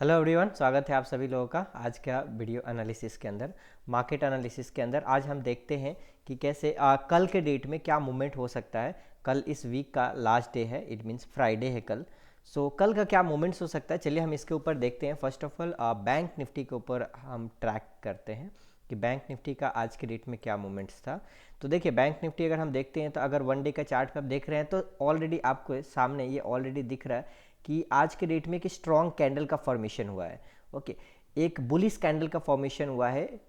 Hello everyone, स्वागत है आप सभी लोगों का आज का वीडियो एनालिसिस के अंदर। मार्केट एनालिसिस के अंदर आज हम देखते हैं कि कैसे कल के डेट में क्या मूवमेंट हो सकता है। कल इस वीक का लास्ट डे है, इट मीन्स फ्राइडे है कल। सो कल का क्या मूवमेंट्स हो सकता है, चलिए हम इसके ऊपर देखते हैं। First of all bank Nifty के ऊपर हम ट्रैक करते हैं कि बैंक निफ्टी का आज के डेट में क्या मूवमेंट्स था। तो देखिए, बैंक निफ्टी अगर हम देखते हैं तो अगर वन डे का चार्ट पे आप देख रहे हैं तो ऑलरेडी आपको सामने ये ऑलरेडी दिख रहा है कि आज के डेट में एक स्ट्रॉन्ग कैंडल का फॉर्मेशन हुआ है। ओके, एक बुलिश कैंडल का फॉर्मेशन हुआ है,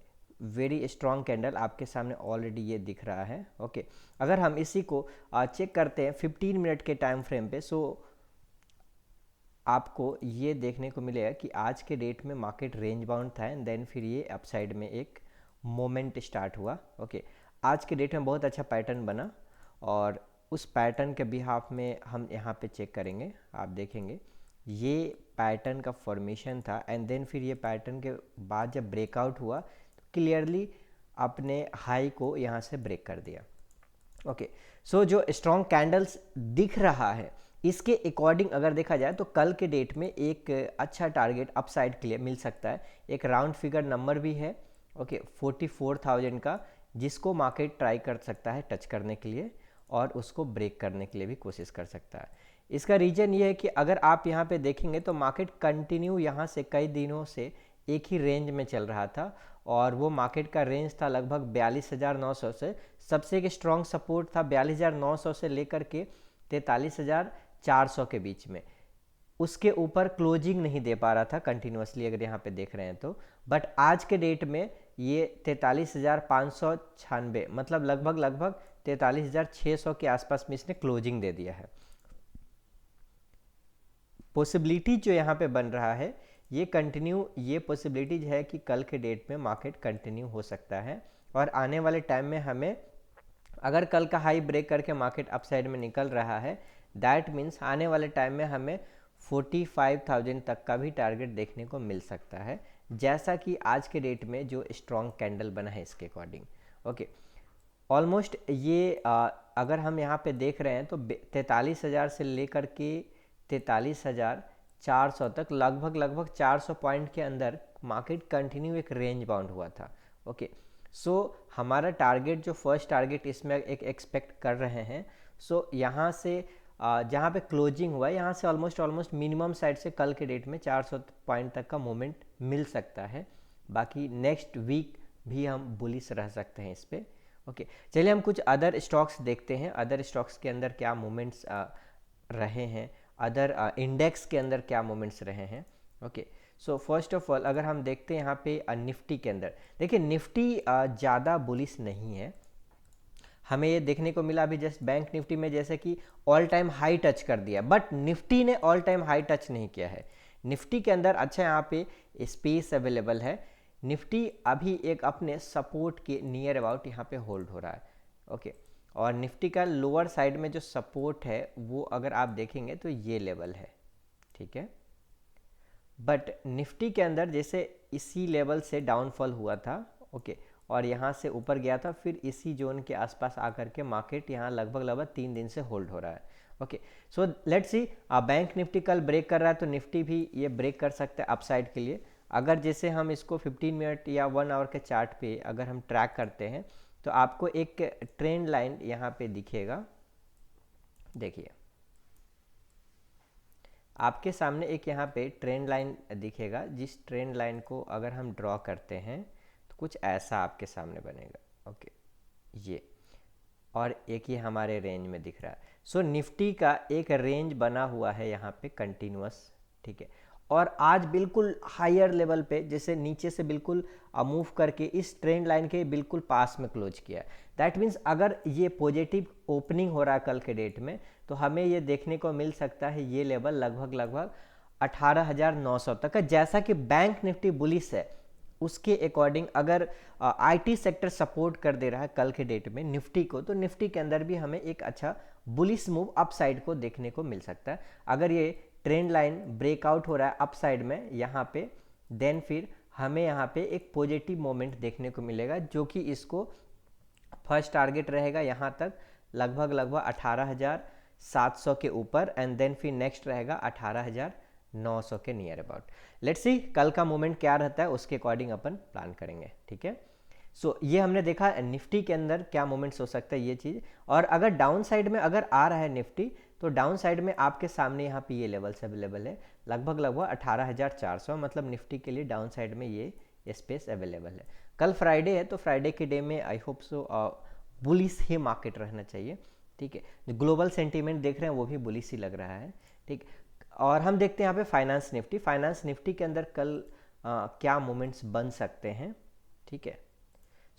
वेरी स्ट्रॉन्ग कैंडल आपके सामने ऑलरेडी ये दिख रहा है। ओके, अगर हम इसी को चेक करते हैं 15 मिनट के टाइम फ्रेम पे, सो आपको ये देखने को मिलेगा कि आज के डेट में मार्केट रेंज बाउंड था एंड देन फिर ये अपसाइड में एक मोमेंट स्टार्ट हुआ। ओके, आज के डेट में बहुत अच्छा पैटर्न बना और उस पैटर्न के बिहाफ में हम यहाँ पे चेक करेंगे। आप देखेंगे ये पैटर्न का फॉर्मेशन था एंड देन फिर ये पैटर्न के बाद जब ब्रेकआउट हुआ तो क्लियरली अपने हाई को यहाँ से ब्रेक कर दिया। ओके, सो जो स्ट्रॉन्ग कैंडल्स दिख रहा है इसके अकॉर्डिंग अगर देखा जाए तो कल के डेट में एक अच्छा टारगेट अपसाइड के लिए मिल सकता है। एक राउंड फिगर नंबर भी है, ओके, 44,000 का, जिसको मार्केट ट्राई कर सकता है टच करने के लिए और उसको ब्रेक करने के लिए भी कोशिश कर सकता है। इसका रीज़न ये है कि अगर आप यहाँ पे देखेंगे तो मार्केट कंटिन्यू यहाँ से कई दिनों से एक ही रेंज में चल रहा था और वो मार्केट का रेंज था लगभग 42,900 से। सबसे एक स्ट्रॉन्ग सपोर्ट था 42,900 से लेकर के 43,400 के बीच में। उसके ऊपर क्लोजिंग नहीं दे पा रहा था कंटिन्यूसली, अगर यहाँ पे देख रहे हैं तो। बट आज के डेट में ये 43,596, मतलब लगभग 43,600 के आसपास में इसने क्लोजिंग दे दिया है। पॉसिबिलिटी जो यहाँ पे बन रहा है ये कंटिन्यू, ये पॉसिबिलिटीज है कि कल के डेट में मार्केट कंटिन्यू हो सकता है और आने वाले टाइम में हमें, अगर कल का हाई ब्रेक करके मार्केट अपसाइड में निकल रहा है, दैट मीन्स आने वाले टाइम में हमें 45,000 तक का भी टारगेट देखने को मिल सकता है, जैसा कि आज के डेट में जो स्ट्रॉन्ग कैंडल बना है इसके अकॉर्डिंग। ओके, ऑलमोस्ट ये अगर हम यहाँ पे देख रहे हैं तो 43,000 से लेकर के 43,400 तक लगभग 400 पॉइंट के अंदर मार्केट कंटिन्यू एक रेंज बाउंड हुआ था। ओके, सो हमारा टारगेट, जो फर्स्ट टारगेट इसमें एक एक्सपेक्ट कर रहे हैं, सो यहाँ से जहाँ पे क्लोजिंग हुआ है यहाँ से ऑलमोस्ट मिनिमम साइड से कल के डेट में 400 पॉइंट तक का मूवमेंट मिल सकता है। बाकी नेक्स्ट वीक भी हम बुलिश रह सकते हैं इस पर। ओके, चलिए हम कुछ अदर स्टॉक्स देखते हैं, अदर स्टॉक्स के अंदर क्या मूवमेंट्स रहे हैं, अदर इंडेक्स के अंदर क्या मूवमेंट्स रहे हैं। Okay, so first of all अगर हम देखते हैं यहाँ पे निफ्टी के अंदर, देखिए निफ्टी ज़्यादा बुलिश नहीं है। हमें ये देखने को मिला अभी जस्ट बैंक निफ्टी में जैसे कि ऑल टाइम हाई टच कर दिया, बट निफ्टी ने ऑल टाइम हाई टच नहीं किया है। निफ्टी के अंदर अच्छा यहाँ पे स्पेस अवेलेबल है। निफ्टी अभी एक अपने सपोर्ट के नियर अबाउट यहाँ पे होल्ड हो रहा है। ओके, और निफ्टी का लोअर साइड में जो सपोर्ट है वो अगर आप देखेंगे तो ये लेवल है, ठीक है। बट निफ्टी के अंदर जैसे इसी लेवल से डाउनफॉल हुआ था, ओके, और यहाँ से ऊपर गया था, फिर इसी जोन के आसपास आकर के मार्केट यहाँ लगभग 3 दिन से होल्ड हो रहा है। Okay, so let's see, bank Nifty कल ब्रेक कर रहा है तो निफ्टी भी ये ब्रेक कर सकता है अपसाइड के लिए। अगर जैसे हम इसको 15 मिनट या 1 आवर के चार्ट पे अगर हम ट्रैक करते हैं तो आपको एक ट्रेंड लाइन यहाँ पे दिखेगा। देखिए आपके सामने एक यहाँ पे ट्रेंड लाइन दिखेगा, जिस ट्रेंड लाइन को अगर हम ड्रॉ करते हैं तो कुछ ऐसा आपके सामने बनेगा। ओके, ये, और एक ही हमारे रेंज में दिख रहा है। सो निफ्टी का एक रेंज बना हुआ है यहाँ पे कंटिन्यूअस, ठीक है, और आज बिल्कुल हायर लेवल पे जैसे नीचे से बिल्कुल मूव करके इस ट्रेंड लाइन के बिल्कुल पास में क्लोज किया। दैट मीन्स अगर ये पॉजिटिव ओपनिंग हो रहा है कल के डेट में तो हमें ये देखने को मिल सकता है ये लेवल लगभग 18,900 तक का, जैसा कि बैंक निफ्टी बुलिश है उसके अकॉर्डिंग अगर आईटी सेक्टर सपोर्ट कर दे रहा है कल के डेट में निफ्टी को, तो निफ्टी के अंदर भी हमें एक अच्छा बुलिश मूव अपसाइड को देखने को मिल सकता है। अगर ये ट्रेंड लाइन ब्रेकआउट हो रहा है अपसाइड में यहाँ पे, देन फिर हमें यहाँ पे एक पॉजिटिव मोमेंट देखने को मिलेगा, जो कि इसको फर्स्ट टारगेट रहेगा यहाँ तक लगभग 18,700 के ऊपर एंड देन फिर नेक्स्ट रहेगा 18,000 900 के नियर अबाउट। लेट्स सी कल का मूवमेंट क्या रहता है, उसके अकॉर्डिंग अपन प्लान करेंगे, ठीक है। सो ये हमने देखा निफ्टी के अंदर क्या मूवमेंट्स हो सकता है ये चीज़। और अगर डाउन साइड में अगर आ रहा है निफ्टी, तो डाउन साइड में आपके सामने यहाँ पे ये लेवल्स अवेलेबल है, लगभग लगभग 18,400, मतलब निफ्टी के लिए डाउन साइड में ये स्पेस अवेलेबल है। कल फ्राइडे है, तो फ्राइडे के डे में I hope so bullish he market रहना चाहिए, ठीक है। जो ग्लोबल सेंटीमेंट देख रहे हैं वो भी बुलिश ही लग रहा है, ठीक। और हम देखते हैं यहाँ पे फाइनेंस निफ्टी के अंदर कल क्या मूवमेंट्स बन सकते हैं, ठीक है।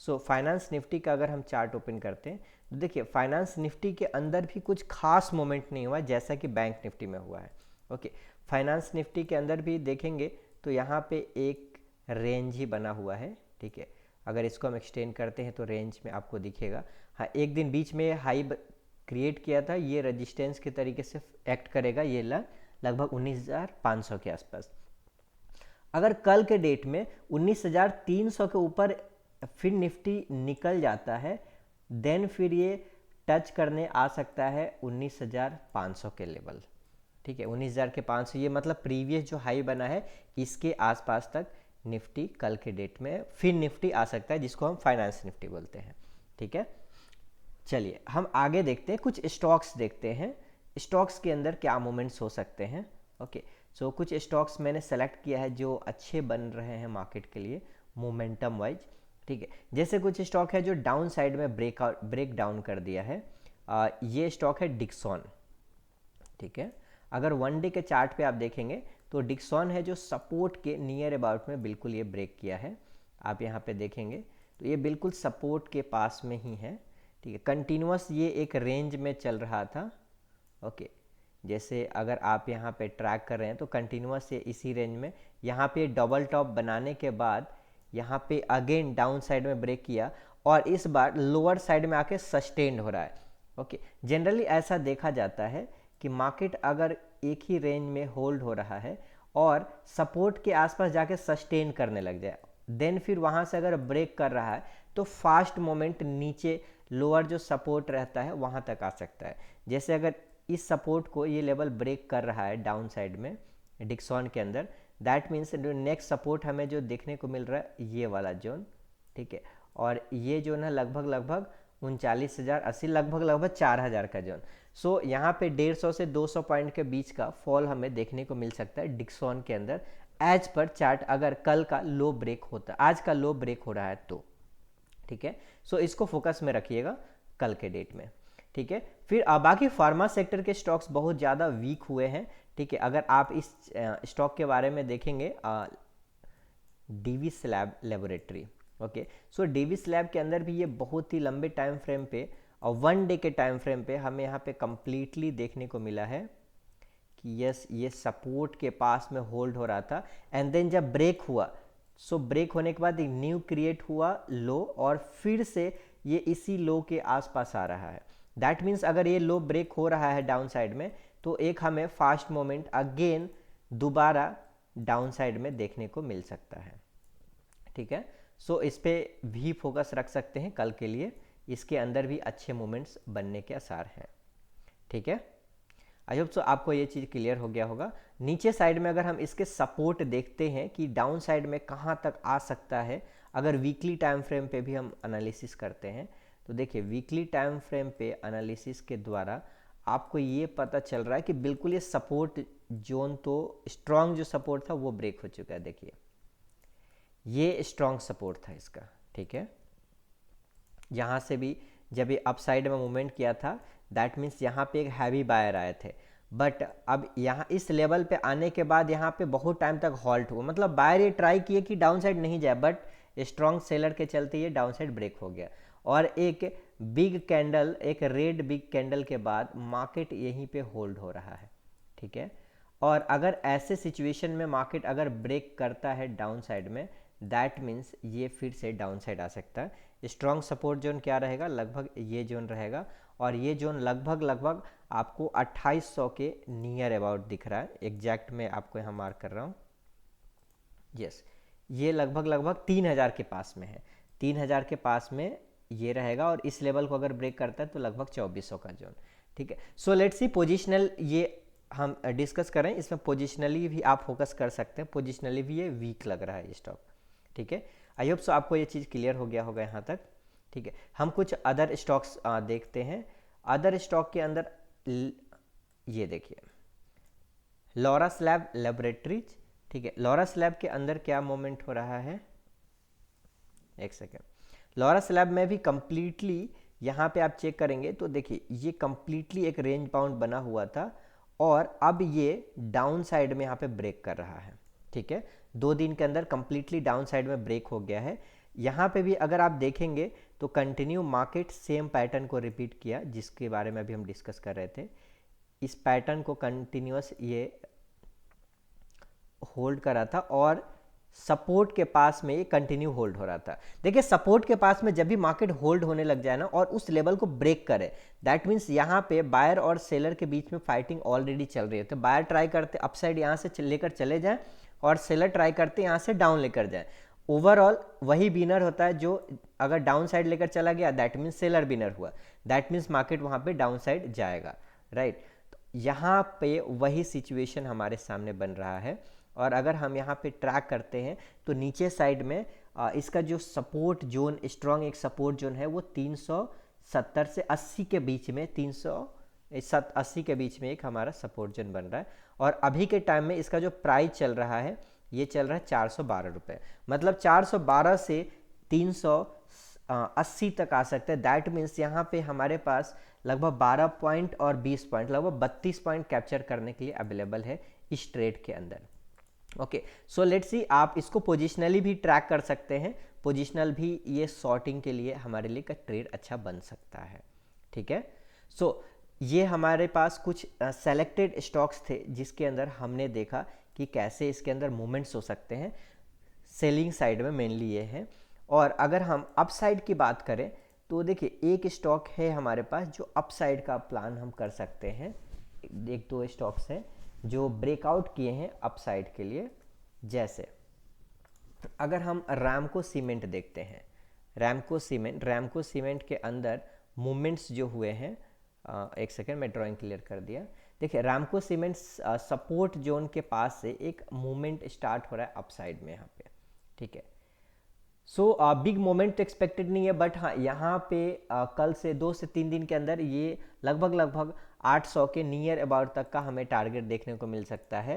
सो फाइनेंस निफ्टी का अगर हम चार्ट ओपन करते हैं तो देखिए फाइनेंस निफ्टी के अंदर भी कुछ खास मोमेंट नहीं हुआ जैसा कि बैंक निफ्टी में हुआ है, ओके। फाइनेंस निफ्टी के अंदर भी देखेंगे तो यहाँ पे एक रेंज ही बना हुआ है, ठीक है। अगर इसको हम एक्सटेंड करते हैं तो रेंज में आपको दिखेगा, हाँ एक दिन बीच में हाई क्रिएट किया था, ये रेजिस्टेंस के तरीके से एक्ट करेगा, ये लगभग 19,500 के आसपास। अगर कल के डेट में 19,300 के ऊपर फिर निफ्टी निकल जाता है, देन फिर ये टच करने आ सकता है 19,500 के लेवल, ठीक है। 19,500 ये मतलब प्रीवियस जो हाई बना है इसके आसपास तक निफ्टी कल के डेट में फिर निफ्टी आ सकता है, जिसको हम फाइनेंस निफ्टी बोलते हैं, ठीक है। चलिए हम आगे देखते हैं, कुछ स्टॉक्स देखते हैं, स्टॉक्स के अंदर क्या मूवमेंट्स हो सकते हैं, ओके। सो कुछ स्टॉक्स मैंने सेलेक्ट किया है जो अच्छे बन रहे हैं मार्केट के लिए मोमेंटम वाइज, ठीक है। जैसे कुछ स्टॉक है जो डाउन साइड में ब्रेक डाउन कर दिया है, ये स्टॉक है डिक्सॉन, ठीक है। अगर वन डे के चार्ट पे आप देखेंगे तो डिक्सॉन है जो सपोर्ट के नियर अबाउट में बिल्कुल ये ब्रेक किया है, आप यहाँ पे देखेंगे तो ये बिल्कुल सपोर्ट के पास में ही है, ठीक है। कंटिन्यूअस ये एक रेंज में चल रहा था, ओके। जैसे अगर आप यहाँ पे ट्रैक कर रहे हैं तो कंटिन्यूअस ये इसी रेंज में, यहाँ पे डबल टॉप बनाने के बाद यहाँ पे अगेन डाउन साइड में ब्रेक किया और इस बार लोअर साइड में आके सस्टेन्ड हो रहा है, ओके। जनरली ऐसा देखा जाता है कि मार्केट अगर एक ही रेंज में होल्ड हो रहा है और सपोर्ट के आसपास जाके सस्टेन करने लग जाए, देन फिर वहाँ से अगर ब्रेक कर रहा है तो फास्ट मोमेंट नीचे लोअर जो सपोर्ट रहता है वहाँ तक आ सकता है। जैसे अगर इस सपोर्ट को ये लेवल ब्रेक कर रहा है डाउन साइड में डिक्सॉन के अंदर, दैट मीन्स नेक्स्ट सपोर्ट हमें जो देखने को मिल रहा है ये वाला जोन, ठीक है। और ये जोन है लगभग 39,080, लगभग 4,000 का जोन। सो यहाँ पे 150 से 200 पॉइंट के बीच का फॉल हमें देखने को मिल सकता है डिक्सॉन के अंदर एज पर चार्ट, अगर कल का लो ब्रेक होता, आज का लो ब्रेक हो रहा है तो, ठीक है। सो इसको फोकस में रखिएगा कल के डेट में, ठीक है। फिर बाकी फार्मा सेक्टर के स्टॉक्स बहुत ज़्यादा वीक हुए हैं, ठीक है। अगर आप इस स्टॉक के बारे में देखेंगे डीवीस लैब लेबोरेटरी, ओके। सो डीवीस लैब के अंदर भी ये बहुत ही लंबे टाइम फ्रेम पे और वन डे के टाइम फ्रेम पे हमें यहाँ पे कंप्लीटली देखने को मिला है कि यस ये सपोर्ट के पास में होल्ड हो रहा था एंड देन जब ब्रेक हुआ, सो ब्रेक होने के बाद एक न्यू क्रिएट हुआ लो और फिर से ये इसी लो के आसपास आ रहा है। दैट मीन्स अगर ये लो ब्रेक हो रहा है डाउन साइड में तो एक हमें फास्ट मोमेंट अगेन दोबारा डाउन साइड में देखने को मिल सकता है, ठीक है। सो इस पर भी फोकस रख सकते हैं कल के लिए, इसके अंदर भी अच्छे मोमेंट्स बनने के आसार हैं, ठीक है। आई होप सो आपको ये चीज़ क्लियर हो गया होगा। नीचे साइड में अगर हम इसके सपोर्ट देखते हैं कि डाउन साइड में कहाँ तक आ सकता है, अगर वीकली टाइम फ्रेम पे भी हम एनालिसिस करते हैं तो देखिए वीकली टाइम फ्रेम पे एनालिसिस के द्वारा आपको ये पता चल रहा है कि बिल्कुल ये सपोर्ट जोन तो स्ट्रॉन्ग जो सपोर्ट था वो ब्रेक हो चुका है, देखिए ये स्ट्रॉन्ग सपोर्ट था इसका, ठीक है। यहाँ से भी जब ये अप साइड में मूवमेंट किया था दैट मीन्स यहाँ पे एक हैवी बायर आए थे, बट अब यहाँ इस लेवल पे आने के बाद यहाँ पे बहुत टाइम तक हॉल्ट हुआ, मतलब बायर ये ट्राई किए कि डाउन साइड नहीं जाए बट स्ट्रॉन्ग सेलर के चलते ये डाउन साइड ब्रेक हो गया और एक बिग कैंडल, एक रेड बिग कैंडल के बाद मार्केट यहीं पे होल्ड हो रहा है, ठीक है। और अगर ऐसे सिचुएशन में मार्केट अगर ब्रेक करता है डाउन साइड में दैट मीन्स ये फिर से डाउन साइड आ सकता है। स्ट्रॉन्ग सपोर्ट जोन क्या रहेगा, लगभग ये जोन रहेगा और ये जोन लगभग आपको 2800 के नियर अबाउट दिख रहा है, एग्जैक्ट में आपको यहाँ मार्क कर रहा हूँ, यस ये लगभग 3000 के पास में है, 3000 के पास में ये रहेगा और इस लेवल को अगर ब्रेक करता है तो लगभग 2400 का जोन, ठीक है। सो लेट्स सी पोजिशनल ये हम डिस्कस करें, इसमें पोजिशनली भी आप फोकस कर सकते हैं, पोजिशनली भी ये वीक लग रहा है ये स्टॉक, ठीक है। आई होप सो आपको ये चीज़ क्लियर हो गया होगा यहाँ तक, ठीक है। हम कुछ अदर स्टॉक्स देखते हैं। अदर स्टॉक के अंदर ये देखिए लॉरस लैब लेबोरेटरीज, ठीक है। लॉरस लैब के अंदर क्या मूवमेंट हो रहा है, एक सेकेंड। लॉरस लैब में भी कंप्लीटली यहाँ पे आप चेक करेंगे तो देखिए ये कंप्लीटली एक रेंज बाउंड बना हुआ था और अब ये डाउन साइड में यहाँ पे ब्रेक कर रहा है, ठीक है। 2 दिन के अंदर कंप्लीटली डाउन साइड में ब्रेक हो गया है। यहाँ पे भी अगर आप देखेंगे तो कंटिन्यू मार्केट सेम पैटर्न को रिपीट किया जिसके बारे में अभी हम डिस्कस कर रहे थे। इस पैटर्न को कंटिन्यूअस ये होल्ड करा था और सपोर्ट के पास में ये कंटिन्यू होल्ड हो रहा था। देखिए सपोर्ट के पास में जब भी मार्केट होल्ड होने लग जाए ना और उस लेवल को ब्रेक करे, दैट मीन्स यहाँ पे बायर और सेलर के बीच में फाइटिंग ऑलरेडी चल रही है। तो बायर ट्राई करते अपसाइड यहाँ से लेकर चले जाएं और सेलर ट्राई करते यहाँ से डाउन लेकर जाए। ओवरऑल वही विनर होता है जो अगर डाउन साइड लेकर चला गया, दैट मीन्स सेलर विनर हुआ, दैट मीन्स मार्केट वहाँ पे डाउन साइड जाएगा, राइट। तो यहाँ पे वही सिचुएशन हमारे सामने बन रहा है और अगर हम यहाँ पे ट्रैक करते हैं तो नीचे साइड में इसका जो सपोर्ट जोन, स्ट्रॉन्ग एक सपोर्ट जोन है वो 370 से 80 के बीच में, 380 के बीच में एक हमारा सपोर्ट जोन बन रहा है। और अभी के टाइम में इसका जो प्राइस चल रहा है ये चल रहा है 412 रुपये, मतलब 412 से 380 तक आ सकते हैं। दैट मीन्स यहाँ पे हमारे पास लगभग 12 पॉइंट और 20 पॉइंट, लगभग 32 पॉइंट कैप्चर करने के लिए अवेलेबल है इस ट्रेड के अंदर। ओके, सो लेट्स सी, आप इसको पोजिशनली भी ट्रैक कर सकते हैं। पोजिशनल भी ये शॉर्टिंग के लिए हमारे लिए का ट्रेड अच्छा बन सकता है, ठीक है। सो ये हमारे पास कुछ सेलेक्टेड स्टॉक्स थे जिसके अंदर हमने देखा कि कैसे इसके अंदर मूवमेंट्स हो सकते हैं। सेलिंग साइड में मेनली ये है। और अगर हम अप साइड की बात करें तो देखिए एक स्टॉक है हमारे पास जो अप साइड का प्लान हम कर सकते हैं। एक दो स्टॉक्स हैं जो ब्रेकआउट किए हैं अप साइड के लिए। जैसे अगर हम रैमको सीमेंट देखते हैं, रैमको सीमेंट के अंदर मूवमेंट्स जो हुए हैं, एक सेकेंड मैं ड्राइंग क्लियर कर दिया। देखिए रैमको सीमेंट सपोर्ट जोन के पास से एक मूवमेंट स्टार्ट हो रहा है अप साइड में यहाँ पे, ठीक है। सो बिग मोमेंट एक्सपेक्टेड नहीं है, बट हाँ यहाँ पे कल से 2 से 3 दिन के अंदर ये लगभग 800 के नियर अबाउट तक का हमें टारगेट देखने को मिल सकता है।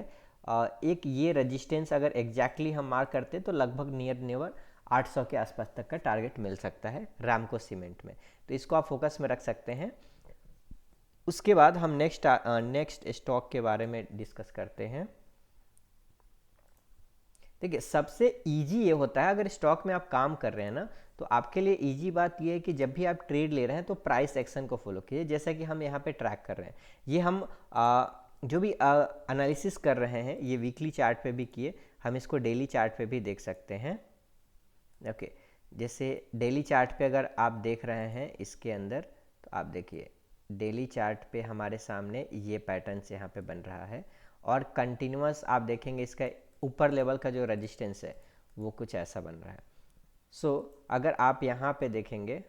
एक ये रजिस्टेंस अगर एग्जैक्टली हम मार्क करते तो लगभग नियर 800 के आसपास तक का टारगेट मिल सकता है रैमको सीमेंट में, तो इसको आप फोकस में रख सकते हैं। उसके बाद हम नेक्स्ट स्टॉक के बारे में डिस्कस करते हैं। देखिए सबसे इजी ये होता है, अगर स्टॉक में आप काम कर रहे हैं ना तो आपके लिए इजी बात ये है कि जब भी आप ट्रेड ले रहे हैं तो प्राइस एक्शन को फॉलो कीजिए। जैसा कि हम यहाँ पे ट्रैक कर रहे हैं, ये हम जो भी एनालिसिस कर रहे हैं ये वीकली चार्ट पे भी किए, हम इसको डेली चार्ट पे भी देख सकते हैं। ओके, जैसे डेली चार्ट पे अगर आप देख रहे हैं इसके अंदर तो आप देखिए डेली चार्ट पे हमारे सामने ये पैटर्न से यहाँ पे बन रहा है और कंटिन्यूअस आप देखेंगे इसका ऊपर लेवल का जो रेजिस्टेंस है वो कुछ ऐसा बन रहा है। सो अगर आप यहाँ पे देखेंगे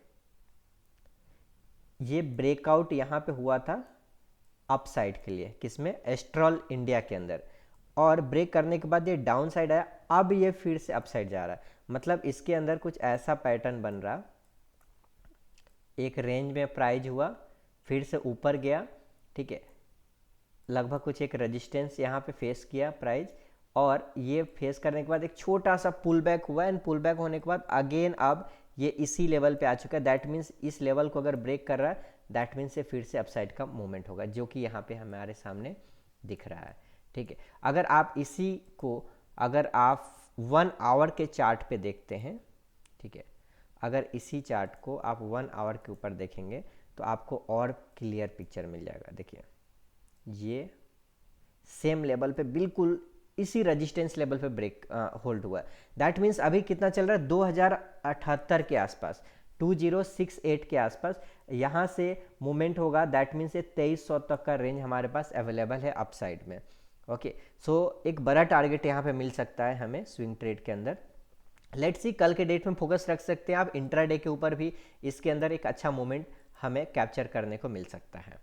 ये ब्रेकआउट यहाँ पे हुआ था अप साइड के लिए, किसमें, एस्ट्रल इंडिया के अंदर, और ब्रेक करने के बाद ये डाउन साइड आया, अब ये फिर से अप साइड जा रहा है। मतलब इसके अंदर कुछ ऐसा पैटर्न बन रहा, एक रेंज में प्राइस हुआ, फिर से ऊपर गया, ठीक है, लगभग कुछ एक रेजिस्टेंस यहाँ पे फेस किया प्राइस, और ये फेस करने के बाद एक छोटा सा पुल बैक हुआ एंड पुल बैक होने के बाद अगेन अब ये इसी लेवल पे आ चुका है। दैट मीन्स इस लेवल को अगर ब्रेक कर रहा है दैट मीन्स ये फिर से अपसाइड का मूवमेंट होगा, जो कि यहाँ पे हमारे सामने दिख रहा है, ठीक है। अगर आप इसी को अगर आप 1 आवर के चार्ट पे देखते हैं, ठीक है, अगर इसी चार्ट को आप 1 आवर के ऊपर देखेंगे तो आपको और क्लियर पिक्चर मिल जाएगा। देखिए ये सेम लेवल पे बिल्कुल इसी रेजिस्टेंस लेवल पे ब्रेक होल्ड हुआ है। दैट मीन्स अभी कितना चल रहा है, 2078 के आसपास, 2068 के आसपास यहाँ से मूवमेंट होगा। दैट मीन्स ये 2300 तक का रेंज हमारे पास अवेलेबल है अप साइड में। ओके, सो एक बड़ा टारगेट यहाँ पे मिल सकता है हमें स्विंग ट्रेड के अंदर। लेट्स सी, कल के डेट में फोकस रख सकते हैं आप, इंट्राडे के ऊपर भी इसके अंदर एक अच्छा मूवमेंट हमें कैप्चर करने को मिल सकता है।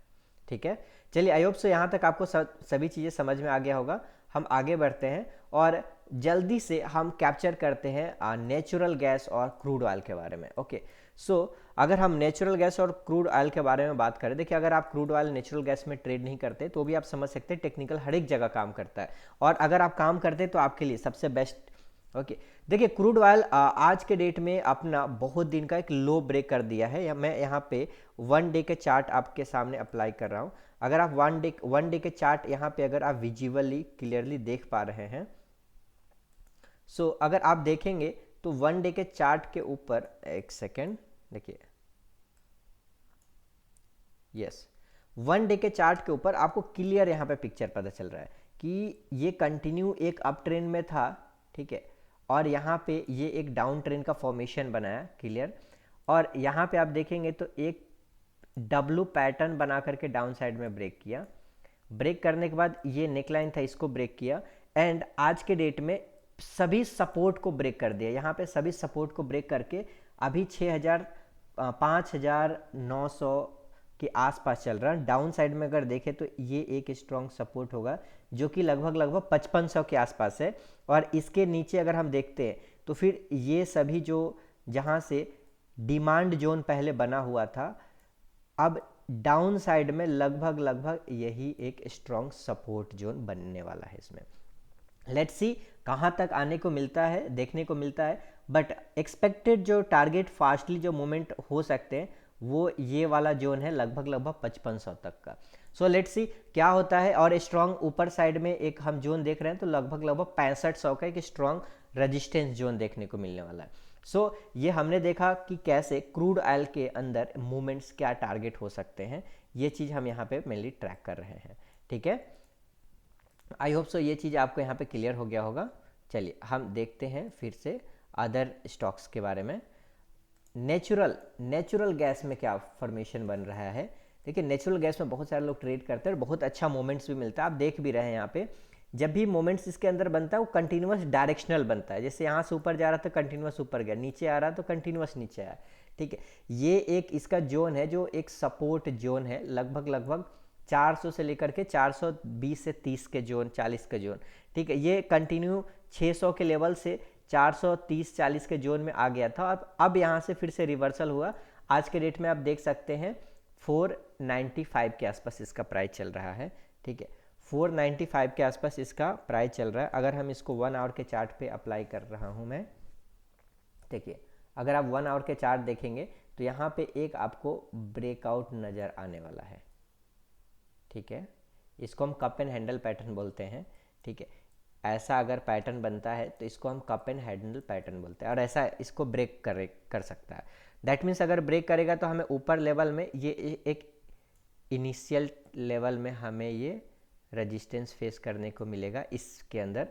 ठीक है, चलिए आई होप सो यहाँ तक आपको सभी चीज़ें समझ में आ गया होगा। हम आगे बढ़ते हैं और जल्दी से हम कैप्चर करते हैं नेचुरल गैस और क्रूड ऑयल के बारे में। ओके, सो अगर हम नेचुरल गैस और क्रूड ऑयल के बारे में बात करें, देखिए अगर आप क्रूड ऑयल नेचुरल गैस में ट्रेड नहीं करते तो भी आप समझ सकते हैं टेक्निकल हर एक जगह काम करता है, और अगर आप काम करते तो आपके लिए सबसे बेस्ट। ओके, देखिए क्रूड ऑयल आज के डेट में अपना बहुत दिन का एक लो ब्रेक कर दिया है। मैं यहाँ पे 1 डे के चार्ट आपके सामने अप्लाई कर रहा हूँ। अगर आप वन डे के चार्ट यहाँ पे अगर आप विजुअली क्लियरली देख पा रहे हैं, सो अगर आप देखेंगे तो 1 डे के चार्ट के ऊपर, एक सेकेंड देखिए, यस, 1 डे के चार्ट के ऊपर आपको क्लियर यहाँ पे पिक्चर पता चल रहा है कि ये कंटिन्यू एक अप ट्रेंड में था, ठीक है, और यहाँ पे ये एक डाउन ट्रेंड का फॉर्मेशन बनाया क्लियर, और यहाँ पे आप देखेंगे तो एक डब्लू पैटर्न बना करके डाउन साइड में ब्रेक किया। ब्रेक करने के बाद ये नेकलाइन था, इसको ब्रेक किया, एंड आज के डेट में सभी सपोर्ट को ब्रेक कर दिया। यहाँ पे सभी सपोर्ट को ब्रेक करके अभी 5,900 के आसपास चल रहा है। डाउन साइड में अगर देखें तो ये एक स्ट्रॉन्ग सपोर्ट होगा जो कि लगभग 5500 के आसपास है, और इसके नीचे अगर हम देखते हैं तो फिर ये सभी जो जहाँ से डिमांड जोन पहले बना हुआ था, अब डाउन साइड में लगभग यही एक स्ट्रॉन्ग सपोर्ट जोन बनने वाला है। इसमें लेट्स सी कहाँ तक आने को मिलता है, देखने को मिलता है, बट एक्सपेक्टेड जो टारगेट फास्टली जो मूवमेंट हो सकते हैं वो ये वाला जोन है लगभग 5500 तक का। सो लेट्स सी क्या होता है। और स्ट्रॉन्ग ऊपर साइड में एक हम जोन देख रहे हैं तो लगभग 6500 का एक स्ट्रॉन्ग रेजिस्टेंस जोन देखने को मिलने वाला है। सो ये हमने देखा कि कैसे क्रूड ऑयल के अंदर मूवमेंट्स क्या टारगेट हो सकते हैं, ये चीज़ हम यहाँ पे मेनली ट्रैक कर रहे हैं। ठीक है, आई होप सो ये चीज़ आपको यहाँ पे क्लियर हो गया होगा। चलिए हम देखते हैं फिर से अदर स्टॉक्स के बारे में। नेचुरल गैस में क्या फॉर्मेशन बन रहा है, देखिए नेचुरल गैस में बहुत सारे लोग ट्रेड करते हैं और बहुत अच्छा मोमेंट्स भी मिलता है। आप देख भी रहे हैं यहाँ पे जब भी मोमेंट्स इसके अंदर बनता है वो कंटिन्यूस डायरेक्शनल बनता है। जैसे यहाँ से ऊपर जा रहा था कंटिन्यूस ऊपर गया, नीचे आ रहा तो कंटिन्यूस नीचे आया। ठीक है, ये एक इसका जोन है जो एक सपोर्ट जोन है, लगभग 400 से लेकर के 420 से 30 के जोन, 40 के जोन। ठीक है, ये कंटिन्यू 600 के लेवल से 430-40 के जोन में आ गया था। अब यहाँ से फिर से रिवर्सल हुआ। आज के डेट में आप देख सकते हैं 495 के आसपास इसका प्राइस चल रहा है। ठीक है, 495 के आसपास इसका प्राइस चल रहा है। अगर हम इसको 1 आवर के चार्ट पे अप्लाई कर रहा हूँ मैं, देखिए अगर आप 1 आवर के चार्ट देखेंगे तो यहाँ पे एक आपको ब्रेकआउट नज़र आने वाला है। ठीक है, इसको हम कप एंड हैंडल पैटर्न बोलते हैं। ठीक है, ऐसा अगर पैटर्न बनता है तो इसको हम कप एंड हैंडल पैटर्न बोलते हैं, और ऐसा इसको ब्रेक कर सकता है। दैट मीन्स अगर ब्रेक करेगा तो हमें ऊपर लेवल में ये एक इनिशियल लेवल में हमें ये रेजिस्टेंस फेस करने को मिलेगा इसके अंदर,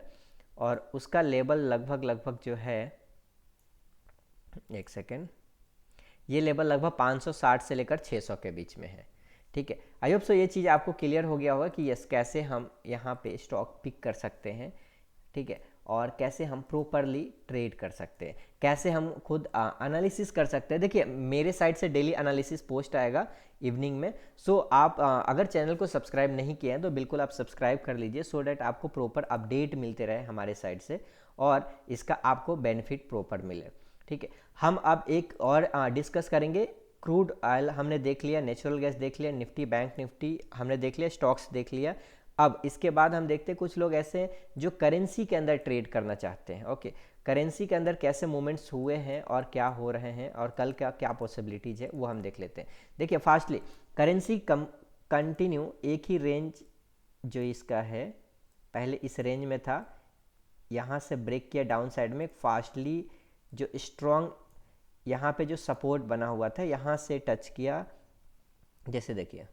और उसका लेवल लगभग जो है, एक सेकेंड, ये लेवल लगभग 560 से लेकर 600 के बीच में है। ठीक है, आई होप सो ये चीज़ आपको क्लियर हो गया होगा कि यस कैसे हम यहाँ पे स्टॉक पिक कर सकते हैं। ठीक है, और कैसे हम प्रॉपरली ट्रेड कर सकते हैं, कैसे हम खुद एनालिसिस कर सकते हैं। देखिए मेरे साइड से डेली एनालिसिस पोस्ट आएगा इवनिंग में। सो आप अगर चैनल को सब्सक्राइब नहीं किए हैं तो बिल्कुल आप सब्सक्राइब कर लीजिए, सो डैट आपको प्रॉपर अपडेट मिलते रहे हमारे साइड से और इसका आपको बेनिफिट प्रॉपर मिले। ठीक है, हम अब एक और डिस्कस करेंगे। क्रूड ऑयल हमने देख लिया, नेचुरल गैस देख लिया, निफ्टी बैंक निफ्टी हमने देख लिया, स्टॉक्स देख लिया। अब इसके बाद हम देखते हैं कुछ लोग ऐसे हैं जो करेंसी के अंदर ट्रेड करना चाहते हैं। ओके, करेंसी के अंदर कैसे मूवमेंट्स हुए हैं और क्या हो रहे हैं और कल क्या क्या पॉसिबिलिटीज़ है वो हम देख लेते हैं। देखिए फास्टली करेंसी कंटिन्यू एक ही रेंज जो इसका है, पहले इस रेंज में था, यहाँ से ब्रेक किया डाउन साइड में, फास्टली जो स्ट्रॉन्ग यहाँ पे जो सपोर्ट बना हुआ था यहाँ से टच किया, जैसे देखिए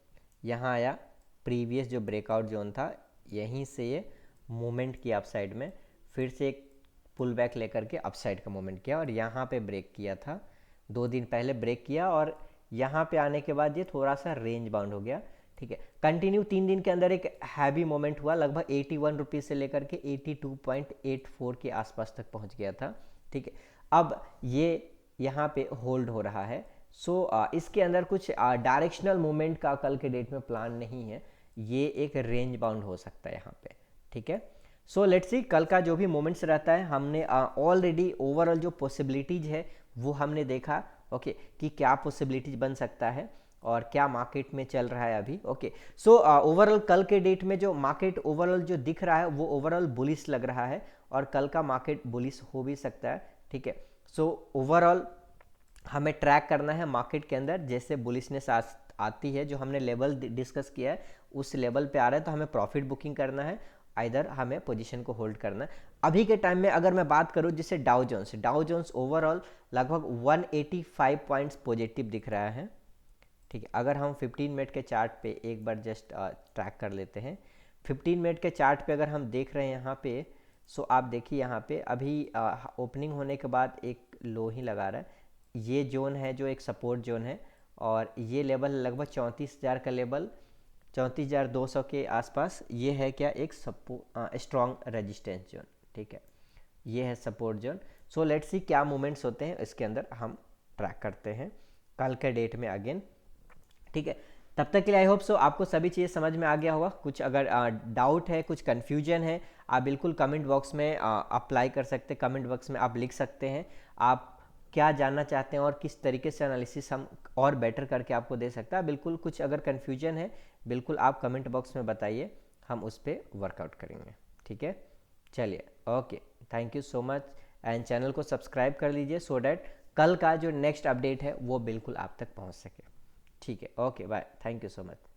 यहाँ आया, प्रीवियस जो ब्रेकआउट जोन था यहीं से ये मूवमेंट किया अपसाइड में, फिर से एक पुल बैक लेकर के अपसाइड का मूवमेंट किया और यहाँ पे ब्रेक किया था, 2 दिन पहले ब्रेक किया और यहाँ पे आने के बाद ये थोड़ा सा रेंज बाउंड हो गया। ठीक है, कंटिन्यू 3 दिन के अंदर एक हैवी मोमेंट हुआ, लगभग 81 रुपीज़ से लेकर के 82.84 के आसपास तक पहुँच गया था। ठीक है, अब ये यहाँ पे होल्ड हो रहा है, इसके अंदर कुछ डायरेक्शनल मूवमेंट का कल के डेट में प्लान नहीं है, ये एक रेंज बाउंड हो सकता है यहाँ पे, ठीक है। सो लेट्स सी कल का जो भी मोमेंट्स रहता है, हमने ऑलरेडी ओवरऑल जो पॉसिबिलिटीज है वो हमने देखा, ओके, कि क्या पॉसिबिलिटीज बन सकता है और क्या मार्केट में चल रहा है अभी, ओके। सो ओवरऑल कल के डेट में जो मार्केट ओवरऑल जो दिख रहा है वो ओवरऑल बुलिश लग रहा है और कल का मार्केट बुलिश हो भी सकता है, ठीक है। सो ओवरऑल हमें ट्रैक करना है मार्केट के अंदर, जैसे बुलिशनेस आती है, जो हमने लेवल डिस्कस किया है उस लेवल पे आ रहा है तो हमें प्रॉफिट बुकिंग करना है, इधर हमें पोजीशन को होल्ड करना है। अभी के टाइम में अगर मैं बात करूं जैसे डाउ जोन्स ओवरऑल लगभग 185 पॉइंट्स पॉजिटिव दिख रहा है, ठीक है। अगर हम 15 मिनट के चार्ट पे एक बार जस्ट ट्रैक कर लेते हैं, 15 मिनट के चार्ट पे अगर हम देख रहे हैं यहाँ पे, सो आप देखिए यहाँ पे अभी ओपनिंग होने के बाद एक लो ही लगा रहा है, ये जोन है जो एक सपोर्ट जोन है और ये लेवल लगभग 34,000 का लेवल, 34,200 के आसपास, ये है क्या एक स्ट्रॉन्ग रेजिस्टेंस जोन, ठीक है, ये है support zone. So let's see क्या मूवमेंट्स होते हैं इसके अंदर, हम ट्रैक करते हैं कल के डेट में अगेन, ठीक है। तब तक के लिए आई होप सो आपको सभी चीज़ें समझ में आ गया होगा। कुछ अगर डाउट है, कुछ कन्फ्यूजन है, आप बिल्कुल कमेंट बॉक्स में अप्लाई कर सकते हैं, कमेंट बॉक्स में आप लिख सकते हैं आप क्या जानना चाहते हैं और किस तरीके से एनालिसिस हम और बेटर करके आपको दे सकता है। बिल्कुल कुछ अगर कन्फ्यूजन है बिल्कुल आप कमेंट बॉक्स में बताइए, हम उस पर वर्कआउट करेंगे, ठीक है। चलिए, okay, thank you so much and channel को सब्सक्राइब कर लीजिए सो डैट कल का जो नेक्स्ट अपडेट है वो बिल्कुल आप तक पहुंच सके, ठीक है। Okay, bye, thank you so much.